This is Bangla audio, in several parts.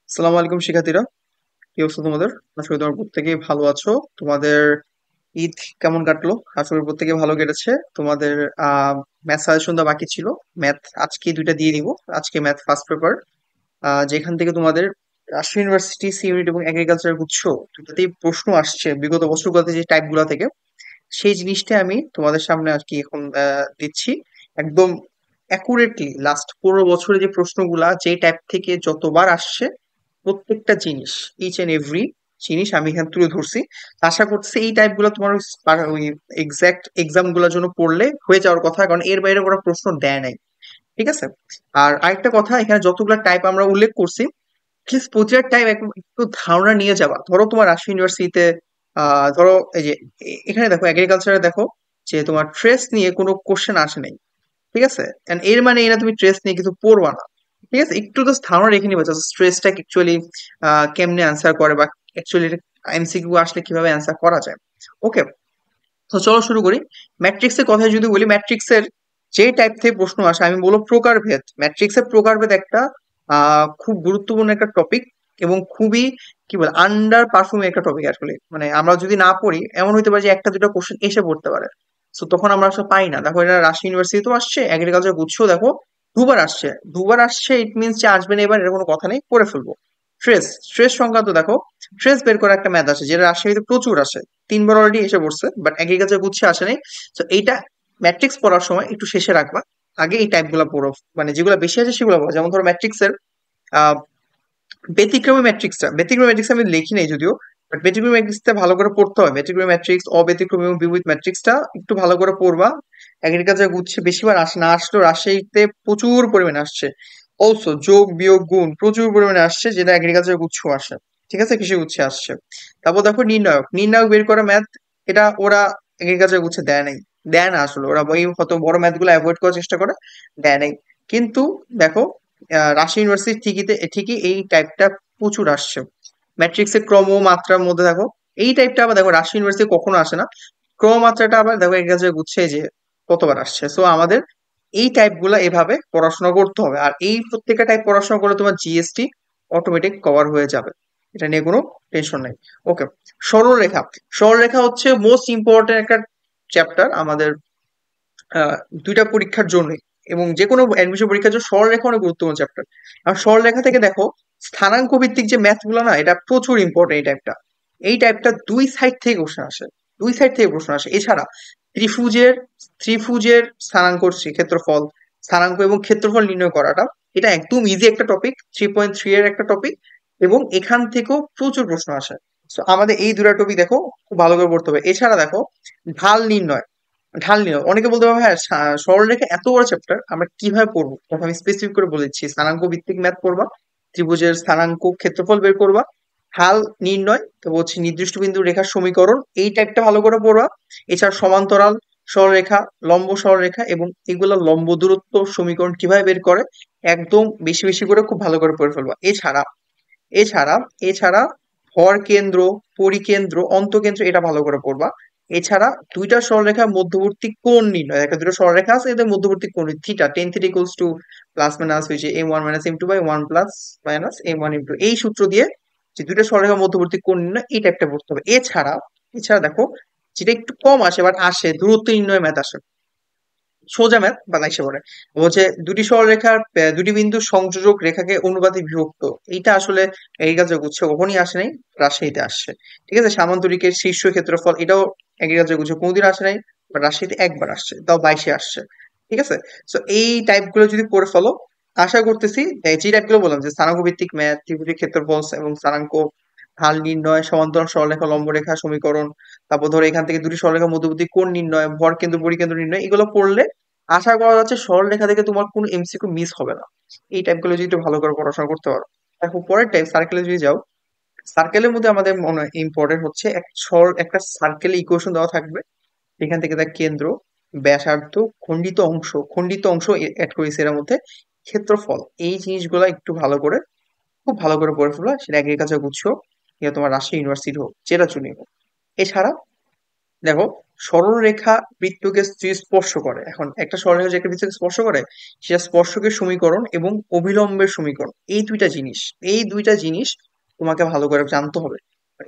আসসালামু আলাইকুম শিক্ষার্থীরা, কি অবস্থা তোমাদের? আশা করি তোমার প্রত্যেকেই ভালো আছো। তোমাদের ঈদ কেমন কাটলো? আশা করি প্রত্যেকে ভালো কেটেছে। তোমাদের ম্যাথ সাজেশন দেওয়া বাকি ছিল। ম্যাথ আজকে দুইটা দিয়ে দিব। আজকে ম্যাথ ফার্স্ট পেপার, যেখান থেকে তোমাদের রাজশাহী ইউনিভার্সিটি সি ইউনিট এবং এগ্রিকালচার গুচ্ছ দুটাতেই প্রশ্ন আসছে বিগত বছরগুলোতে যে টাইপ গুলা থেকে। সেই জিনিসটা আমি তোমাদের সামনে আর কি এখন দিচ্ছি একদম অ্যাকুরেটলি। লাস্ট 15 বছরে যে প্রশ্নগুলা যে টাইপ থেকে যতবার আসছে, প্রত্যেকটা জিনিস, ইচ এন্ড এভরি জিনিস আমি এখানে তুলে ধরছি। আশা করছি এই টাইপ গুলো তোমার ওই এক্সাক্ট এক্সাম গুলোর জন্য পড়লে হয়ে যাওয়ার কথা, কারণ এর বাইরে কোনো প্রশ্ন দেয় নাই। ঠিক আছে। আর আরেকটা কথা, এখানে যতগুলো টাইপ আমরা উল্লেখ করছি, প্লিজ প্রতিটা টাইপ একটু ধারণা নিয়ে যাবা। ধরো তোমার রাজশাহী ইউনিভার্সিটিতে ধরো এই যে এখানে দেখো এগ্রিকালচারে দেখো যে তোমার ট্রেস নিয়ে কোনো কোশ্চেন আসে নাই। ঠিক আছে। And এর মানে এরা তুমি ট্রেস নিয়ে কিছু পড়বা না। ঠিক আছে, একটু জাস্ট ধারণা রেখে নিবা জাস্ট স্ট্রেসটা অ্যাকচুয়ালি কেমনে অ্যান্সার করে, বা অ্যাকচুয়ালি এমসিকিউ আসলে কিভাবে অ্যান্সার করা যায়। ওকে, তো চলো শুরু করি। ম্যাট্রিক্সের কথা যদি বলি, ম্যাট্রিক্সের যে টাইপ থেকে প্রশ্ন আসে আমি বলবো প্রকারভেদ। ম্যাট্রিক্সের প্রকারভেদ একটা খুব গুরুত্বপূর্ণ একটা টপিক, এবং খুবই কি বলে আন্ডার পারফর্মিং একটা টপিক আসলে। মানে আমরা যদি না পড়ি, এমন হতে পারে যে একটা দুটো কোশ্চেন এসে পড়তে পারে, তো তখন আমরা আসলে পাই না। দেখো এটা রাজশাহী ইউনিভার্সিটিতেও আসছে, এগ্রিকালচার গুচ্ছ দেখো দুবার আসছে। দুবার আসছে, ইট মিনস যে আসবে না এবার, এর কোনো কথা নেই, করে ফেলবো। স্ট্রেস, স্ট্রেস সংক্রান্ত দেখো, স্ট্রেস বের করা একটা ম্যাথ আছে যেটা রাজশাহীতে প্রচুর আসে। 3বার অলরেডি এসে পড়ছে, বাট এগ্রিকালচার গুচ্ছে আসে নাই। তো এইটা ম্যাট্রিক্স পড়ার সময় একটু শেষে রাখবা, আগে এই টাইপ গুলা পড়ো। মানে যেগুলো বেশি আছে সেগুলো পড়ো। যেমন ধরো ম্যাট্রিক্সের আহ ব্যতিক্রমী ম্যাট্রিক্স আমি লিখি নাই যদিও, বাট ব্যতিক্রমী ম্যাট্রিক্সটা ভালো করে পড়তে হয়। ব্যতিক্রমী ম্যাট্রিক্স, অব্যতিক্রমী এবং বিপরীত ম্যাট্রিক্সটা একটু ভালো করে পড়বা। এগ্রিকালচার গুচ্ছে বেশিবার আসে না, আসলেও রাজশাহীতে প্রচুর পরিমাণে আসছে। অলসো যোগ বিয়োগ গুণ প্রচুর পরিমাণে আসছে, যেটা এগ্রিকালচার গুচ্ছ আসে। ঠিক আছে, কৃষি গুচ্ছে আসছে। তারপর দেখো নির্ণায়ক, নির্ণায়ক বের করা ম্যাথ, এটা ওরা এগ্রিকালচার গুচ্ছে দেয় নাই। দেয় না আসলে, ওরা ওই হয়তো বড় ম্যাথ গুলো অ্যাভয়েড করার চেষ্টা করে, দেয় নাই। কিন্তু দেখো রাজশাহী ইউনিভার্সিটি ঠিকই এই টাইপটা প্রচুর আসছে। ম্যাট্রিক্সের ক্রম ও মাত্রার মধ্যে দেখো এই টাইপটা আবার দেখো রাজশাহী ইউনিভার্সিটি কখনো আসে না। ক্রম মাত্রাটা আবার দেখো এগ্রিকালচার গুচ্ছে যে কতবার আসছে। সো আমাদের এই টাইপ গুলা এভাবে পড়াশোনা করতে হবে, আর এই প্রত্যেকটা টাইপ পড়াশোনা করলে তোমার জিএসটি অটোমেটিক কভার হয়ে যাবে। এটা নিয়ে কোনো টেনশন নেই। ওকে, সরলরেখা। সরলরেখা হচ্ছে মোস্ট ইম্পর্টেন্ট একটা চ্যাপ্টার আমাদের আহ, দুইটা পরীক্ষার জন্যই, এবং যে কোনো অ্যাডমিশন পরীক্ষার জন্য সরলরেখা অনেক গুরুত্বপূর্ণ চ্যাপ্টার। আর সরলরেখা থেকে দেখো স্থানাঙ্ক ভিত্তিক যে ম্যাথ গুলো না, এটা প্রচুর ইম্পর্টেন্ট। এই টাইপটা দুই সাইড থেকে প্রশ্ন আসে, দুই সাইড থেকে প্রশ্ন আসে। এছাড়া ত্রিভুজের ত্রিভুজের স্থানাঙ্ক, ক্ষেত্রফল, স্থানাঙ্ক এবং ক্ষেত্রফল নির্ণয় করাটা, এটা একদম ইজি একটা টপিক, 3.3 এর একটা টপিক, এবং এখান থেকেও প্রচুর প্রশ্ন আসে। তো আমাদের এই দুটা টপিক দেখো খুব ভালো করে পড়তে হবে। এছাড়া দেখো ঢাল নির্ণয়, ঢাল নির্ণয় অনেকে বলতে পারবে হ্যাঁ সরলরেখা এত বড় চ্যাপ্টার আমরা কিভাবে পড়বো, তখন আমি স্পেসিফিক করে বলে দিচ্ছি। স্থানাঙ্ক ভিত্তিক ম্যাথ পড়বা, ত্রিভুজের স্থানাঙ্ক ক্ষেত্রফল বের করবা, ঢাল নির্ণয়, তো হচ্ছে নির্দিষ্ট বিন্দু রেখার সমীকরণ, এই টাইপটা ভালো করে পড়বা। এছাড়া সমান্তরাল সরলরেখা, লম্ব সরলরেখা, এবং এগুলো লম্ব দূরত্ব সমীকরণ কিভাবে বের করে, একদম বেশি বেশি করে খুব ভালো করে পড়ে ফেলবা। এছাড়া এছাড়া এছাড়া ভর কেন্দ্র, পরিকেন্দ্র, অন্তকেন্দ্র, এটা ভালো করে পড়বা। এছাড়া দুইটা সরলরেখার মধ্যবর্তী কোণ নির্ণয়, একটা দুটো সরলরেখা আছে এদের মধ্যবর্তী কোণ theta, tan theta equals to plus minus হয়েছে m1 - m2/1 + -m1 * এই সূত্র দিয়ে যে দুইটা সরলরেখার মধ্যবর্তী কোণ নির্ণয়, এই টাইপটা পড়তে হবে। এছাড়া এছাড়া দেখো যেটা একটু কম আসে বাট আসে, দূরত্ব নির্ণয় ম্যাথ আসে, সোজা ম্যাথ বানাইছে বলে। বলছে দুটি সরলরেখার দুটি বিন্দু সংযোজক রেখাকে অনুপাতে বিভক্ত, এইটা আসলে এগ্রিকালচার গুচ্ছে কখনই আসে নাই, রাজশাহীতে আসছে। ঠিক আছে, সামান্তরিকের শীর্ষ ক্ষেত্রফল, এটাও এগ্রিকালচার গুচ্ছে কোনোদিন আসে নাই, বাট রাজশাহীতে একবার আসছে, তাও 22-এ আসছে। ঠিক আছে। তো এই টাইপ গুলো যদি পড়ে ফেলো, আশা করতেছি যে টাইপ গুলো বললাম, যে স্থানাঙ্ক ভিত্তিক ম্যাথ, ত্রিভুজের ক্ষেত্রফল এবং স্থানাঙ্ক, ঢাল নির্ণয়, সমান্তরাল সরলরেখা, লম্বরেখা সমীকরণ, তারপর ধরো এখান থেকে দুটি সরলরেখার মধ্যবর্তী কোণ নির্ণয়, ভর কেন্দ্র পরিকেন্দ্র নির্ণয়, এগুলো পড়লে আশা করা যাচ্ছে সরলরেখা থেকে তোমার কোনো এমসিকিউ মিস হবে না। এই টাইপগুলো যদি একটু ভালো করে পড়াশোনা করতে পারো। দেখো পরের টাইপ সার্কেলে যদি যাও, সার্কেলের মধ্যে আমাদের মনে হয় ইম্পর্টেন্ট হচ্ছে একটা সার্কেলে ইকুয়েশন দেওয়া থাকবে, এখান থেকে তার কেন্দ্র, ব্যাসার্ধ, খণ্ডিত অংশ অ্যাড করেছে এর মধ্যে, ক্ষেত্রফল, এই জিনিসগুলো একটু ভালো করে খুব ভালো করে পড়ে ফেলা। সেটা এগ্রিকালচার গুচ্ছ হোক, ইয়া তোমার রাজশাহী ইউনিভার্সিটি হোক, যেটা চুনি হোক। এছাড়া দেখো, সরলরেখা বৃত্তকে স্পর্শ করে। এখন একটা সরলরেখা যে একটা বৃত্তকে স্পর্শ করে, সেটা স্পর্শকের সমীকরণ এবং অভিলম্বের সমীকরণ, এই দুইটা জিনিস তোমাকে ভালো করে জানতে হবে।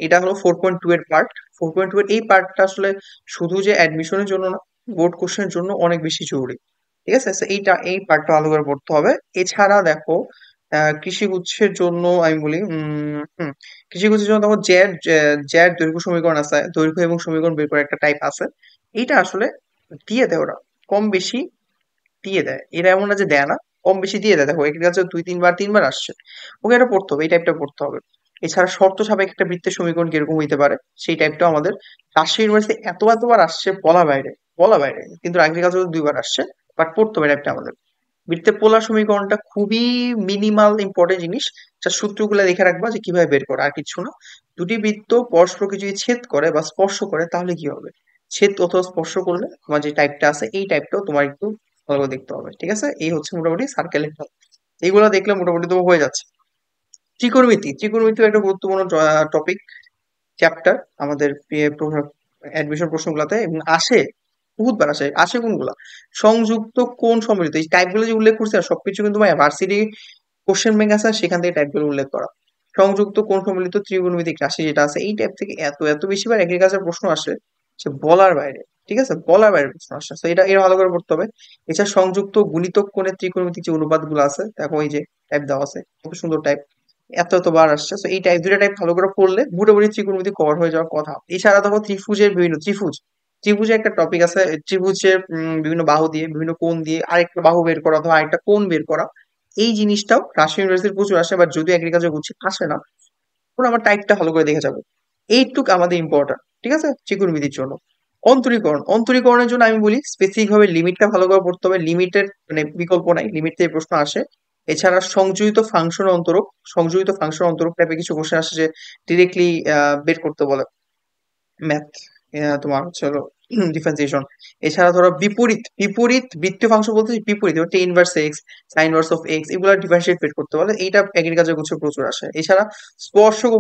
এটা হলো 4.2 এর পার্ট। 4.2 এর এই পার্টটা আসলে শুধু যে অ্যাডমিশনের জন্য না, বোর্ড কোশ্চেনের জন্য অনেক বেশি জরুরি। ঠিক আছে, তো এই পার্টটা ভালো করে পড়তে হবে। এছাড়া দেখো, কৃষি গুচ্ছের জন্য আমি বলি, কৃষি গুচ্ছের জন্য দেখো, জ্যার জ্যার দৈর্ঘ্য সমীকরণ আছে, দৈর্ঘ্য এবং সমীকরণ বের করে একটা টাইপ আছে। এইটা আসলে দিয়ে দেয় ওরা, কম বেশি দিয়ে দেয়। এরা এমন না যে দেয় না, কম বেশি দিয়ে দেয়। দেখো এর কাছে 2-3 বার আসছে, ওকে এটা পড়তে হবে, এই টাইপটা পড়তে হবে। এছাড়া শর্ত সাপেক্ষে একটা বৃত্তের সমীকরণ কিরকম হইতে পারে, সেই টাইপটাও আমাদের রাজশাহী ইউনিভার্সিটি এতবার আসছে, বলা বাইরে, কিন্তু এগ্রিকালচার 2বার আসছে, বাট পড়তে হবে টাইপটা আমাদের। বৃত্তের পোলার সমীকরণটা খুবই মিনিমাল ইম্পর্টেন্ট জিনিস, যার সূত্রগুলো দেখে রাখবা যে কিভাবে বের করে, আর কিছু না। দুটি বৃত্ত পরস্পরকে যদি ছেদ করে বা স্পর্শ করে তাহলে কি হবে, ছেদ অথবা স্পর্শ করলে তোমার যে টাইপটা আছে এই টাইপটাও তোমার একটু ভালো করে দেখতে হবে। ঠিক আছে, এই হচ্ছে মোটামুটি সার্কেলের টাইপ। এইগুলো দেখলে মোটামুটি তো হয়ে যাচ্ছে। ত্রিকোণমিতি একটা গুরুত্বপূর্ণ টপিক, চ্যাপ্টার আমাদের অ্যাডমিশন প্রশ্নগুলোতে, এবং আসে বহুতবার আসে কোনগুলা, সংযুক্ত কোণ সম্মিলিত, এই টাইপগুলো যে উল্লেখ করছে না, সবকিছু কিন্তু ভার্সিটি কোশ্চেন ব্যাংক আছে, সেখান থেকে টাইপগুলো উল্লেখ করা। সংযুক্ত কোণ সম্মিলিত ত্রিকোণমিতিক রাশি যেটা আছে, এই টাইপ থেকে এত এত বেশিবার এগ্রিকালচার প্রশ্ন আসে, সে বলার বাইরে। ঠিক আছে, বলার বাইরে প্রশ্ন আসে, তো এটা ভালো করে পড়তে হবে। এছাড়া সংযুক্ত গুণিতক কোণের ত্রিকোণমিতিক যে অনুপাত গুলো আছে, দেখো এই যে টাইপ দেওয়া আছে, কত সুন্দর টাইপ, এত বার আসছে। তো এই টাইপ, দুইটা টাইপ ভালো করে পড়লে মোটামুটি ত্রিকোণমিতি কভার হয়ে যাওয়ার কথা। এছাড়া দেখো ত্রিভুজের বিভিন্ন ত্রিভুজে একটা টপিক আছে, ত্রিভুজের বিভিন্ন বাহু দিয়ে, বিভিন্ন কোণ দিয়ে আরেকটা বাহু বের করা অথবা আরেকটা কোণ বের করা, এই জিনিসটাও রাজশাহী ইউনিভার্সিটির প্রচুর আসে, বাট যদিও এগ্রিকালচার বুঝছি আসে না, ওরা আমার টাইপটা ভালো করে দেখে যাবে। এইটুক আমাদের ইম্পর্টেন্ট। ঠিক আছে, ত্রিকোণমিতির জন্য। অন্তরীকরণের জন্য আমি বলি স্পেসিফিক ভাবে লিমিটটা ভালো করে পড়তে হবে, লিমিটের মানে বিকল্প নাই, লিমিট থেকে প্রশ্ন আসে। এছাড়া সংযোজিত ফাংশন অন্তরক টাইপের কিছু কোশ্চেন আসে, যে ডিরেক্টলি বের করতে বলে, ম্যাথ, তোমার হচ্ছে হলো ডিফারেন্সিয়েশন। এছাড়া ধরো বিপরীত বিপরীত বৃত্তীয় ফাংশন বলতে বিপরীত, ten inverse x, sign inverse of x, এগুলো ডিফারেন্সিয়েট বের করতে বলে, এইটা এগ্রিকালচার কিছু প্রচুর আসে। এছাড়া স্পর্শক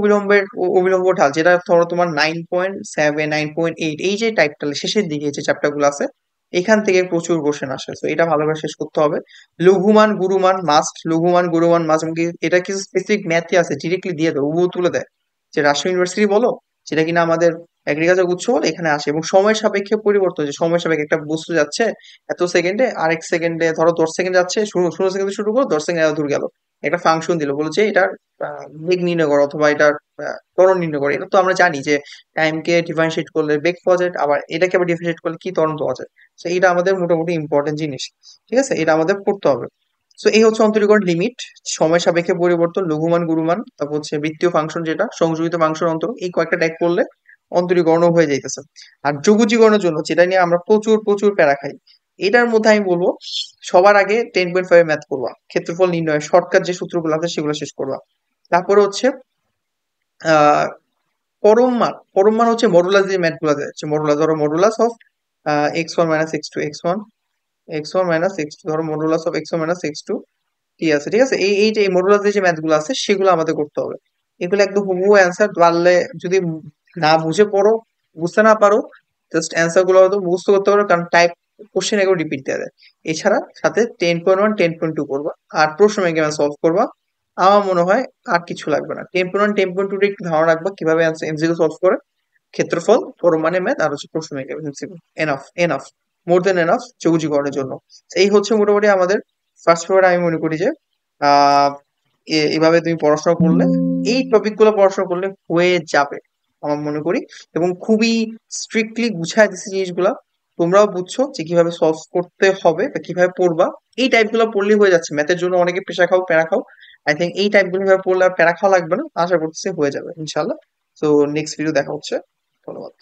অবিলম্ব ঢাল, যেটা ধরো তোমার 9.7, 9.8, এই যে টাইপটা শেষের দিকে যে চ্যাপ্টার গুলো আছে, এখান থেকে প্রচুর কোশ্চেন আসে, তো এটা ভালোভাবে শেষ করতে হবে। লঘুমান গুরুমান মাস্ট, এটা কিছু স্পেসিফিক ম্যাথই আছে, ডিরেক্টলি দিয়ে দেয়, হুবহু তুলে দেয়, যে রাজশাহী ইউনিভার্সিটি বলো, সেটা কিনা আমাদের এগ্রিকালচার গুচ্ছ বলে এখানে আসে। এবং সময় সাপেক্ষে পরিবর্তন, যে সময় সাপেক্ষে একটা বস্তু যাচ্ছে এত সেকেন্ডে, আরেক সেকেন্ডে ধরো 10 সেকেন্ড যাচ্ছে, 16 সেকেন্ডে শুরু করো, 10 সেকেন্ড এত দূর গেল, একটা ফাংশন দিল, বলো যে এটার বেগ নির্ণয় করো অথবা এটার ত্বরণ নির্ণয় করো। এটা তো আমরা জানি যে টাইমকে ডিফারেন্সিয়েট করলে বেগ পাওয়া যায়, আবার এটাকে আবার ডিফারেন্সিয়েট করলে কি ত্বরণ পাওয়া যায়। তো এটা আমাদের মোটামুটি ইম্পর্টেন্ট জিনিস। ঠিক আছে, এটা আমাদের পড়তে হবে। তো এই হচ্ছে অন্তরীকরণ, লিমিট, সময় সাপেক্ষে পরিবর্তন, লঘুমান গুরুমান, তারপর হচ্ছে বৃত্তীয় ফাংশন যেটা, সংযোজিত ফাংশন অন্তর, এই কয়েকটা ট্যাগ করলে অন্তরীকরণ হয়ে যাইতেছে। আর যোগজীকরণের জন্য, যেটা নিয়ে আমরা প্রচুর প্রচুর প্যারা খাই, এটার মধ্যে আমি বলবো সবার আগে 10.5 ম্যাথ করবা, ক্ষেত্রফল নির্ণয় শর্টকাট যে সূত্রগুলো আছে সেগুলো শেষ করবা। তারপরে হচ্ছে আহ পরম মান হচ্ছে মডুলাস, যে ম্যাথ গুলো আছে, মডুলাস, ধরো modulus of x1 - x2, x1 - x2, ধরো মডুলাস অফ x1 - x2, ঠিক আছে, এই যে মডুলাস যে ম্যাথ গুলো আছে সেগুলো আমাদের করতে হবে। এগুলো একদম হুবহু অ্যান্সার পারলে, যদি না বুঝে পড়ো, বুঝতে না পারো, জাস্ট অ্যান্সার গুলো হয়তো মুখস্থ করতে পারো, কারণ টাইপ কোশ্চেন একবার রিপিট দেওয়া যায়। এছাড়া সাথে 10.1, 10.2 করবা, আর প্রশ্ন ব্যাংকে সলভ করবা। আমার মনে হয় আর কিছু লাগবে না। 10.1, 10.2 একটু ধারণা রাখবা কিভাবে এমসিকিউ সলভ করে, ক্ষেত্রফল, পরমাণু ম্যাথ, আর হচ্ছে প্রশ্ন ব্যাংকে এমসিকিউ। এনাফ, এনাফ, মোর দেন এনাফ চৌজিকরণের জন্য। এই হচ্ছে মোটামুটি আমাদের ফার্স্ট পেপারে। আমি মনে করি যে আহ এভাবে তুমি পড়াশোনা করলে, এই টপিক গুলো পড়াশোনা করলে হয়ে যাবে আমার মনে করি। এবং খুবই স্ট্রিক্টলি গুছায় দিচ্ছে জিনিসগুলা, তোমরাও বুঝছো যে কিভাবে সলভ করতে হবে বা কিভাবে পড়বা। এই টাইপ গুলো পড়লেই হয়ে যাচ্ছে। ম্যাথের জন্য অনেকে পেশা খাও, প্যারা খাও, আই থিঙ্ক এই টাইপ গুলো পড়লে আর প্যারা খাওয়া লাগবে না, আশা করতেছি হয়ে যাবে ইনশাল্লাহ। তো নেক্সট ভিডিও দেখা হচ্ছে। ধন্যবাদ।